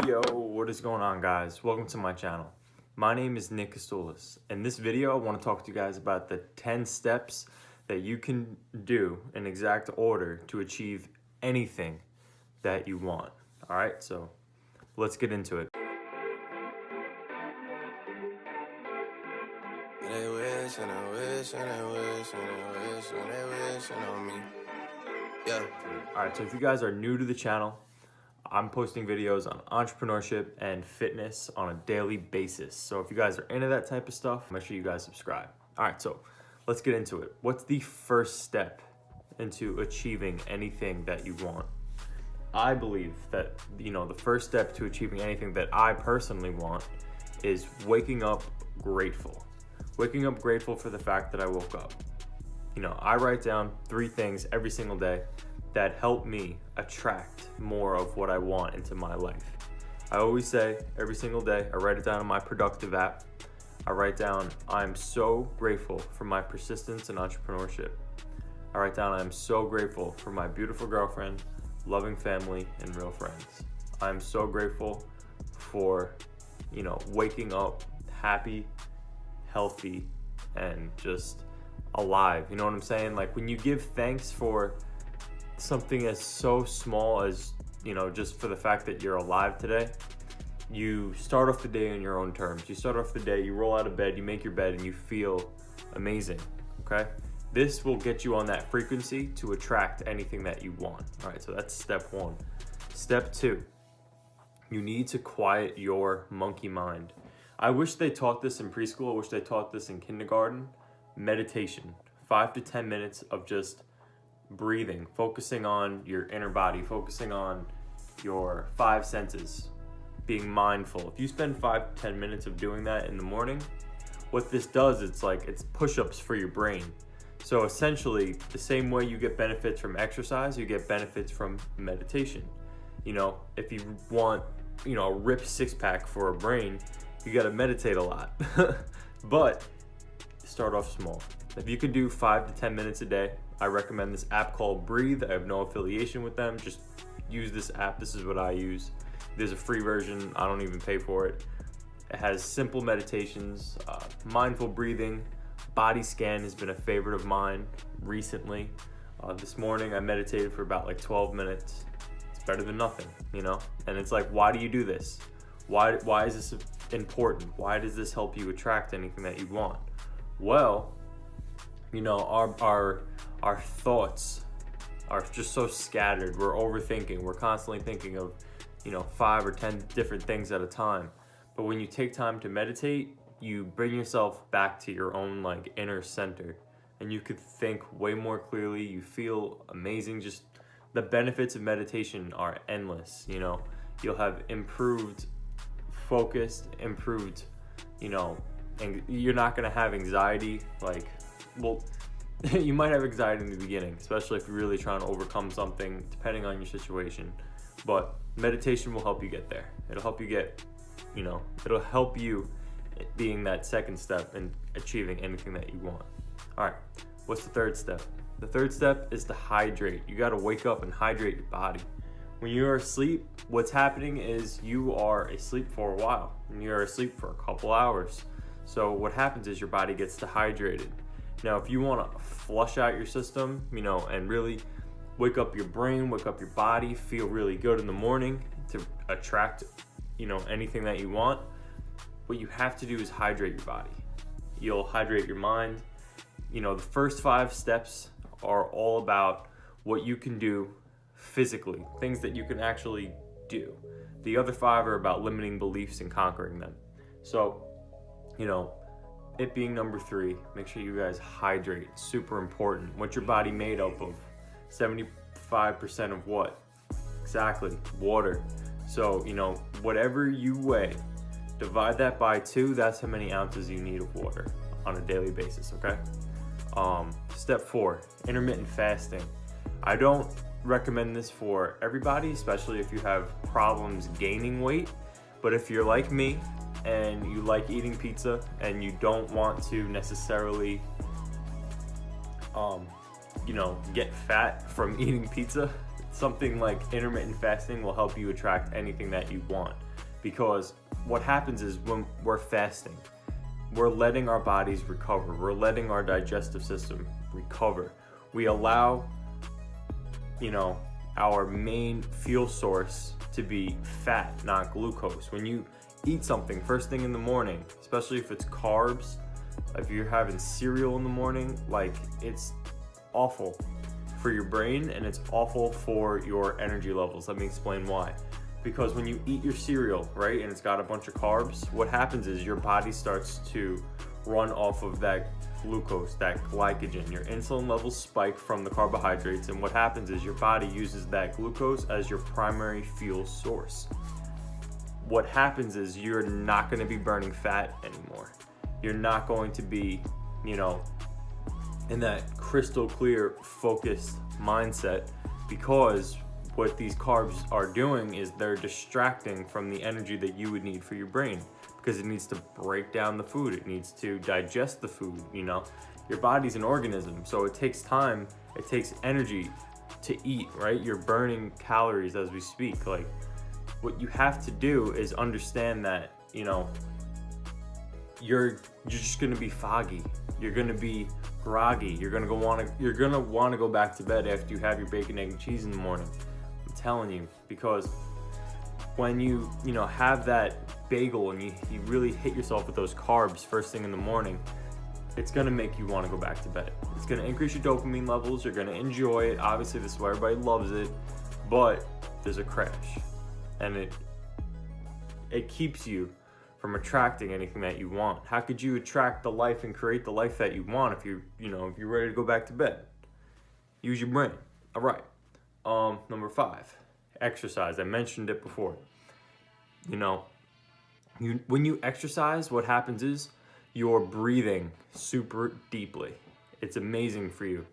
Yo, what is going on, guys? Welcome to my channel. My name is Nick Kostulas. In this video, I want to talk to you guys about the 10 steps that you can do in exact order to achieve anything that you want. All right, so let's get into it. They wish and I wish and I wish and I wish and they wish on me. Yeah. All right, so if you guys are new to the channel, I'm posting videos on entrepreneurship and fitness on a daily basis. So if you guys are into that type of stuff, make sure you guys subscribe. All right, so let's get into it. What's the first step into achieving anything that you want? I believe that, the first step to achieving anything that I personally want is waking up grateful. Waking up grateful for the fact that I woke up. I write down 3 things every single day that help me attract more of what I want into my life. I always say every single day, I write it down in my productive app. I write down, I'm so grateful for my persistence and entrepreneurship. I write down, I'm so grateful for my beautiful girlfriend, loving family, and real friends. I'm so grateful for, waking up happy, healthy, and just alive. You know what I'm saying? Like when you give thanks for something as so small as, just for the fact that you're alive today, you start off the day on your own terms. You start off the day, you roll out of bed, you make your bed, and you feel amazing, okay? This will get you on that frequency to attract anything that you want. All right, so that's step 1. Step 2, you need to quiet your monkey mind. I wish they taught this in preschool. I wish they taught this in kindergarten. Meditation, 5 to 10 minutes of just breathing, focusing on your inner body, focusing on your 5 senses, being mindful. If you spend 5 to 10 minutes of doing that in the morning, what this does, it's push-ups for your brain. So essentially, the same way you get benefits from exercise, you get benefits from meditation. If you want, a ripped 6-pack for a brain, you gotta meditate a lot. But start off small. If you can do 5 to 10 minutes a day, I recommend this app called Breathe. I have no affiliation with them. Just use this app. This is what I use. There's a free version. I don't even pay for it. It has simple meditations, mindful breathing. Body scan has been a favorite of mine recently. This morning I meditated for about 12 minutes. It's better than nothing, And it's like, why do you do this? Why is this important? Why does this help you attract anything that you want? Well, our thoughts are just so scattered. We're overthinking. We're constantly thinking of, 5 or 10 different things at a time. But when you take time to meditate, you bring yourself back to your own inner center, and you could think way more clearly. You feel amazing. Just the benefits of meditation are endless. You'll have improved focus, improved, and you're not gonna have anxiety. You might have anxiety in the beginning, especially if you're really trying to overcome something, depending on your situation. But meditation will help you get there. It'll help you get, it'll help you being that second step in achieving anything that you want. All right, what's the third step? The third step is to hydrate. You gotta wake up and hydrate your body. When you're asleep, what's happening is you are asleep for a while, and you're asleep for a couple hours. So what happens is your body gets dehydrated. Now, if you want to flush out your system, and really wake up your brain, wake up your body, feel really good in the morning to attract, anything that you want, what you have to do is hydrate your body. You'll hydrate your mind. The first 5 steps are all about what you can do physically, things that you can actually do. The other 5 are about limiting beliefs and conquering them. So, it being number 3, make sure you guys hydrate. It's super important. What's your body made up of? 75% of what? Exactly, water. So, whatever you weigh, divide that by 2, that's how many ounces you need of water on a daily basis, okay? Step 4, intermittent fasting. I don't recommend this for everybody, especially if you have problems gaining weight. But if you're like me and you like eating pizza and you don't want to necessarily get fat from eating pizza, something like intermittent fasting will help you attract anything that you want. Because what happens is when we're fasting, we're letting our bodies recover. We're letting our digestive system recover. We allow, our main fuel source to be fat, not glucose. When you eat something first thing in the morning, especially if it's carbs, if you're having cereal in the morning, like, it's awful for your brain and it's awful for your energy levels. Let me explain why. Because when you eat your cereal, right, and it's got a bunch of carbs, what happens is your body starts to run off of that glucose, that glycogen. Your insulin levels spike from the carbohydrates, and what happens is your body uses that glucose as your primary fuel source. What happens is you're not going to be burning fat anymore. You're not going to be, in that crystal clear, focused mindset, because what these carbs are doing is they're distracting from the energy that you would need for your brain, because it needs to break down the food. It needs to digest the food, Your body's an organism, so it takes time, it takes energy to eat, right? You're burning calories as we speak. Like, what you have to do is understand that, you're just gonna be foggy. You're gonna be groggy. You're gonna want to go back to bed after you have your bacon, egg, and cheese in the morning. I'm telling you, because when you have that bagel and you really hit yourself with those carbs first thing in the morning, it's gonna make you want to go back to bed. It's gonna increase your dopamine levels. You're gonna enjoy it. Obviously, this is why everybody loves it, but there's a crash, and it keeps you from attracting anything that you want. How could you attract the life and create the life that you want if you're ready to go back to bed? Use your brain. All right. Number 5, exercise. I mentioned it before. When you exercise, what happens is you're breathing super deeply. It's amazing for you.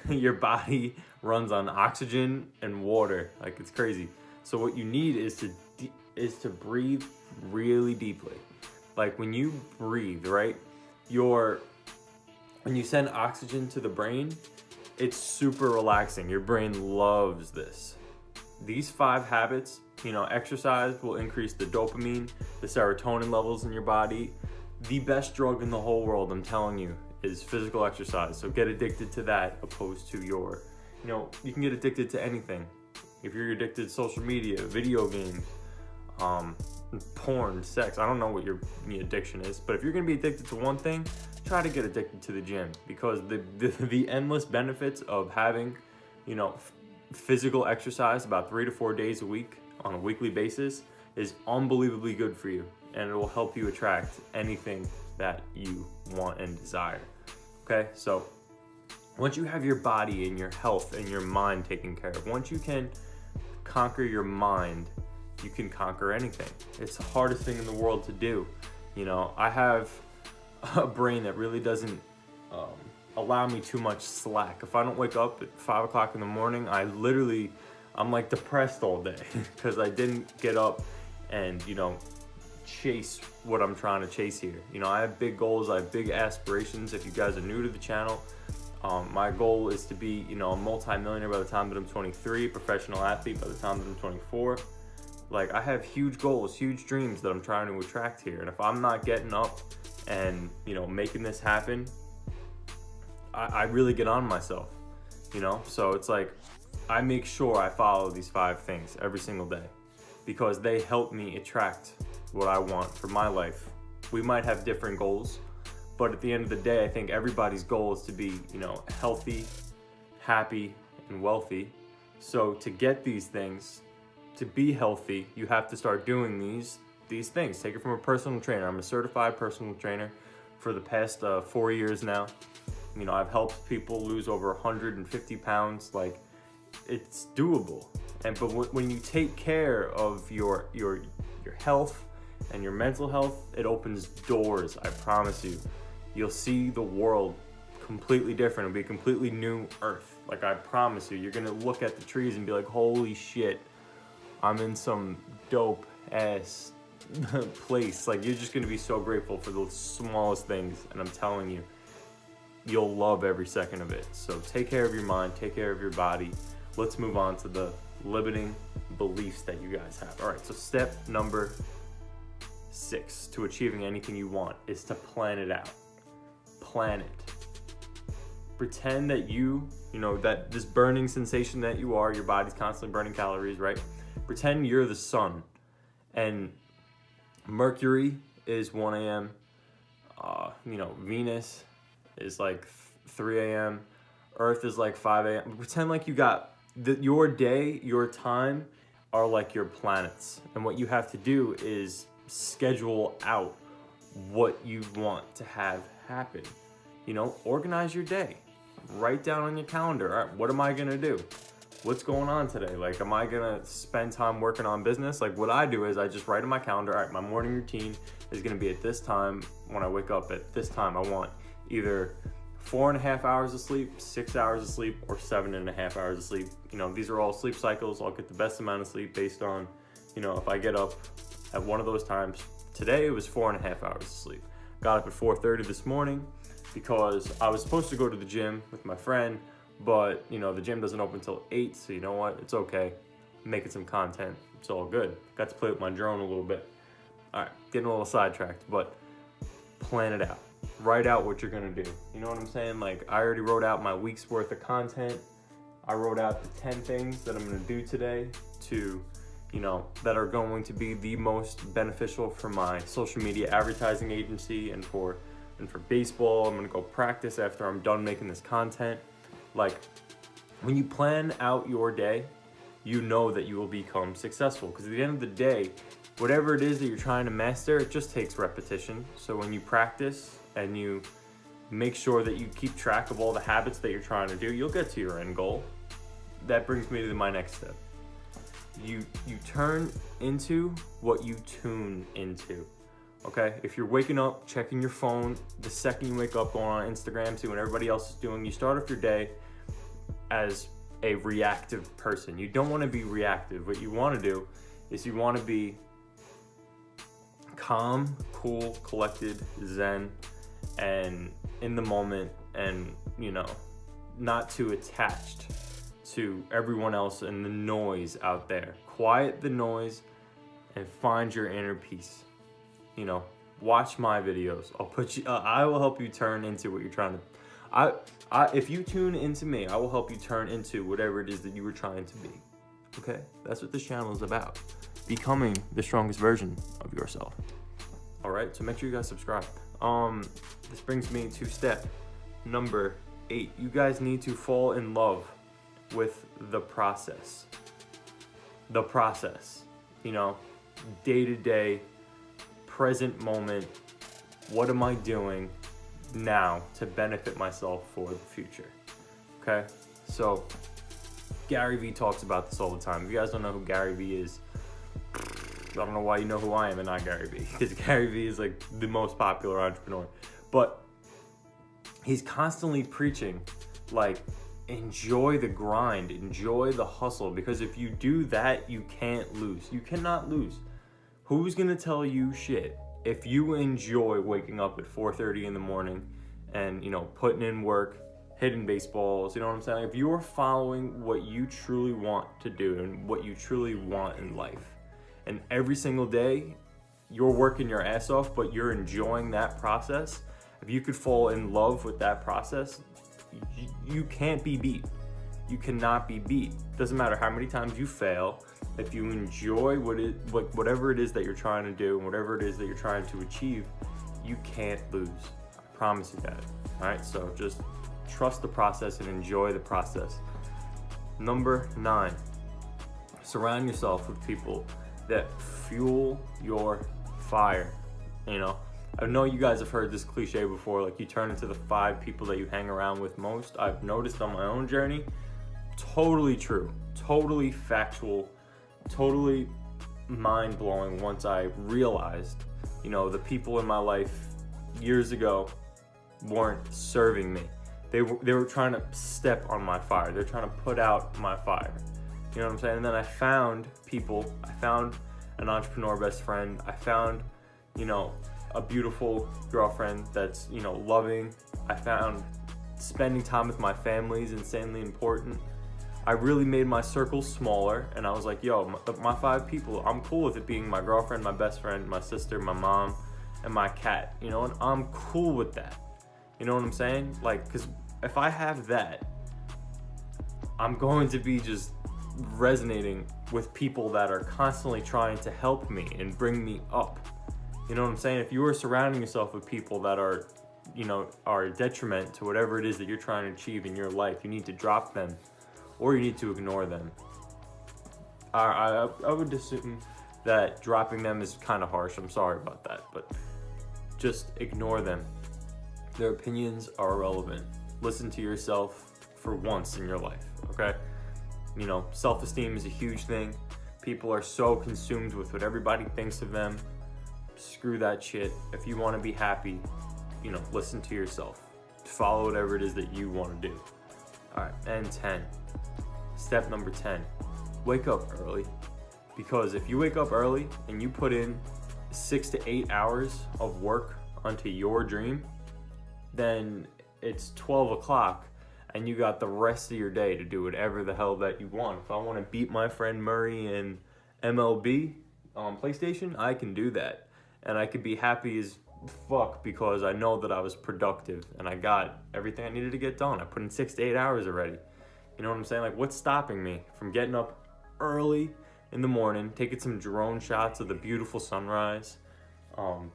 Your body runs on oxygen and water, like, it's crazy. So what you need is to breathe really deeply. Like, when you breathe, right, when you send oxygen to the brain, it's super relaxing. Your brain loves this. These 5 habits, exercise will increase the dopamine, the serotonin levels in your body. The best drug in the whole world, I'm telling you, is physical exercise. So get addicted to that, opposed to you can get addicted to anything. If you're addicted to social media, video games, porn, sex, I don't know what your addiction is, but if you're gonna be addicted to one thing, try to get addicted to the gym, because the endless benefits of having, physical exercise about 3 to 4 days a week on a weekly basis is unbelievably good for you, and it will help you attract anything that you want and desire. Okay, so once you have your body and your health and your mind taken care of, once you can conquer your mind, you can conquer anything. It's the hardest thing in the world to do. I have a brain that really doesn't allow me too much slack. If I don't wake up at 5 o'clock in the morning, I'm like depressed all day because I didn't get up and, chase what I'm trying to chase here. I have big goals, I have big aspirations. If you guys are new to the channel, my goal is to be, a multi-millionaire by the time that I'm 23, professional athlete by the time that I'm 24. Like, I have huge goals, huge dreams that I'm trying to attract here. And if I'm not getting up and, making this happen, I really get on myself, So it's like, I make sure I follow these 5 things every single day, because they help me attract what I want for my life. We might have different goals, but at the end of the day, I think everybody's goal is to be, healthy, happy, and wealthy. So to get these things, to be healthy, you have to start doing these things. Take it from a personal trainer. I'm a certified personal trainer for the past 4 years now. I've helped people lose over 150 pounds. Like, it's doable. But when you take care of your health and your mental health, it opens doors. I promise you. You'll see the world completely different. It'll be a completely new earth. Like, I promise you, you're gonna look at the trees and be like, holy shit, I'm in some dope ass place. Like, you're just gonna be so grateful for the smallest things, and I'm telling you, you'll love every second of it. So take care of your mind, take care of your body. let's move on to the limiting beliefs that you guys have. All right, so step number 6 to achieving anything you want is to plan it out. Plan it. Pretend that that this burning sensation that you are, your body's constantly burning calories, right? Pretend you're the sun, and Mercury is 1 a.m. Venus is like 3 a.m. Earth is like 5 a.m. Pretend like you got your day, your time are like your planets, and what you have to do is schedule out what you want to have happen. Organize your day. Write down on your calendar, all right, what am I gonna do? What's going on today? Like, am I gonna spend time working on business? Like, what I do is I just write in my calendar, all right, my morning routine is gonna be at this time. When I wake up at this time, I want either 4.5 hours of sleep, 6 hours of sleep, or 7.5 hours of sleep. These are all sleep cycles. I'll get the best amount of sleep based on, if I get up at one of those times. Today it was 4.5 hours of sleep. Got up at 4:30 this morning because I was supposed to go to the gym with my friend, but the gym doesn't open until 8, so you know what? It's okay. I'm making some content. It's all good. Got to play with my drone a little bit. All right, getting a little sidetracked, but plan it out. Write out what you're gonna do. You know what I'm saying? Like, I already wrote out my week's worth of content. I wrote out the 10 things that I'm gonna do today that are going to be the most beneficial for my social media advertising agency and for baseball. I'm gonna go practice after I'm done making this content. Like, when you plan out your day, you know that you will become successful, because at the end of the day, whatever it is that you're trying to master, it just takes repetition. So when you practice and you make sure that you keep track of all the habits that you're trying to do, you'll get to your end goal. That brings me to my next step. You turn into what you tune into. Okay? If you're waking up, checking your phone, the second you wake up, going on Instagram, see what everybody else is doing, you start off your day as a reactive person. You don't want to be reactive. What you want to do is you want to be calm, cool, collected, zen, and in the moment, and not too attached to everyone else and the noise out there. Quiet the noise and find your inner peace. Watch my videos. I will help you turn into what you're trying to. If you tune into me, I will help you turn into whatever it is that you were trying to be. Okay, that's what this channel is about. Becoming the strongest version of yourself. All right, so make sure you guys subscribe. This brings me to step number 8. You guys need to fall in love with the process. The process, day to day, present moment. What am I doing now to benefit myself for the future? Okay, so Gary Vee talks about this all the time. If you guys don't know who Gary Vee is, I don't know why you know who I am and not Gary Vee, because Gary Vee is like the most popular entrepreneur. But he's constantly preaching, like, enjoy the grind, enjoy the hustle, because if you do that, you can't lose. You cannot lose. Who's gonna tell you shit if you enjoy waking up at 4:30 in the morning and putting in work, hitting baseballs? You know what I'm saying? If you're following what you truly want to do and what you truly want in life, and every single day you're working your ass off, but you're enjoying that process, if you could fall in love with that process, you can't be beat. You cannot be beat. Doesn't matter how many times you fail. If you enjoy whatever it is that you're trying to do and whatever it is that you're trying to achieve, you can't lose. I promise you that. All right, so just trust the process and enjoy the process. Number 9, surround yourself with people that fuel your fire. I know you guys have heard this cliche before, like you turn into the 5 people that you hang around with most. I've noticed on my own journey, totally true, totally factual, totally mind-blowing once I realized, the people in my life years ago weren't serving me. They were trying to step on my fire. They're trying to put out my fire. You know what I'm saying? And then I found people. I found an entrepreneur best friend. I found, a beautiful girlfriend that's, loving. I found spending time with my family is insanely important. I really made my circle smaller, and I was like, yo, my 5 people, I'm cool with it being my girlfriend, my best friend, my sister, my mom, and my cat, you know, and I'm cool with that. You know what I'm saying? Like, because if I have that, I'm going to be just resonating with people that are constantly trying to help me and bring me up. You know what I'm saying? If you are surrounding yourself with people that are, you know, are a detriment to whatever it is that you're trying to achieve in your life, you need to drop them or you need to ignore them. I would assume that dropping them is kind of harsh. I'm sorry about that, but just ignore them. Their opinions are irrelevant. Listen to yourself for once in your life, okay? You know, self-esteem is a huge thing. People are so consumed with what everybody thinks of them. Screw that shit. If you want to be happy, you know, listen to yourself. Follow whatever it is that you want to do. All right, and 10. Step number 10. Wake up early. Because if you wake up early and you put in 6 to 8 hours of work onto your dream, then it's 12 o'clock and you got the rest of your day to do whatever the hell that you want. If I want to beat my friend Murray in MLB on PlayStation, I can do that. And I could be happy as fuck because I know that I was productive and I got everything I needed to get done. I put in 6 to 8 hours already. You know what I'm saying? Like, what's stopping me from getting up early in the morning, taking some drone shots of the beautiful sunrise,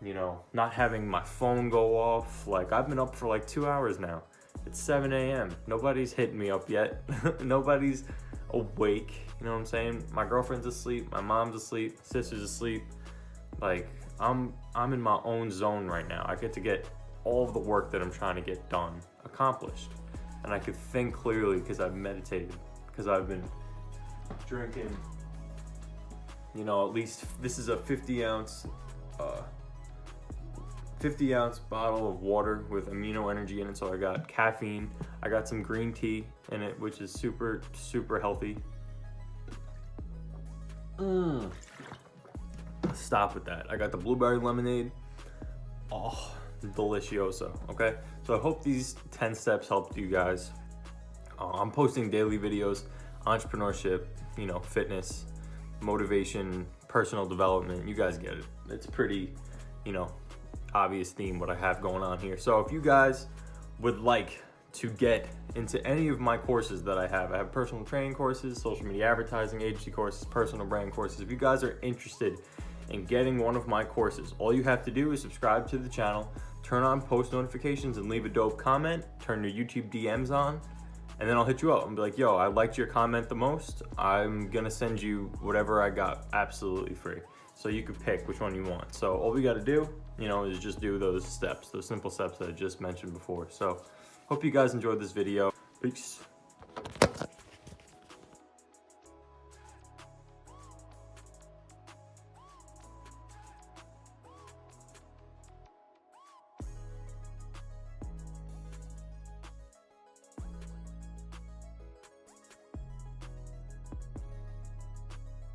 you know, not having my phone go off? Like, I've been up for like 2 hours now. It's 7 a.m. Nobody's hitting me up yet. Nobody's awake. You know what I'm saying? My girlfriend's asleep. My mom's asleep. Sister's asleep. Like, I'm in my own zone right now. I get to get all of the work that I'm trying to get done accomplished. And I could think clearly because I've meditated. Because I've been drinking, you know, at least this is a 50 ounce bottle of water with amino energy in it. So I got caffeine, I got some green tea in it, which is super, super healthy. Stop with that. I got the blueberry lemonade. Oh, delicioso. Okay, so I hope these 10 steps helped you guys. I'm posting daily videos, entrepreneurship, you know, fitness, motivation, personal development. You guys get it. It's pretty, you know, obvious theme what I have going on here. So if you guys would like to get into any of my courses that I have personal training courses, social media advertising agency courses, personal brand courses. If you guys are interested in getting one of my courses, all you have to do is subscribe to the channel, turn on post notifications and leave a dope comment, turn your YouTube DMs on, and then I'll hit you up and be like, yo, I liked your comment the most. I'm gonna send you whatever I got absolutely free. So you could pick which one you want. So all we gotta do, you know, is just do those steps, those simple steps that I just mentioned before. So hope you guys enjoyed this video. Peace.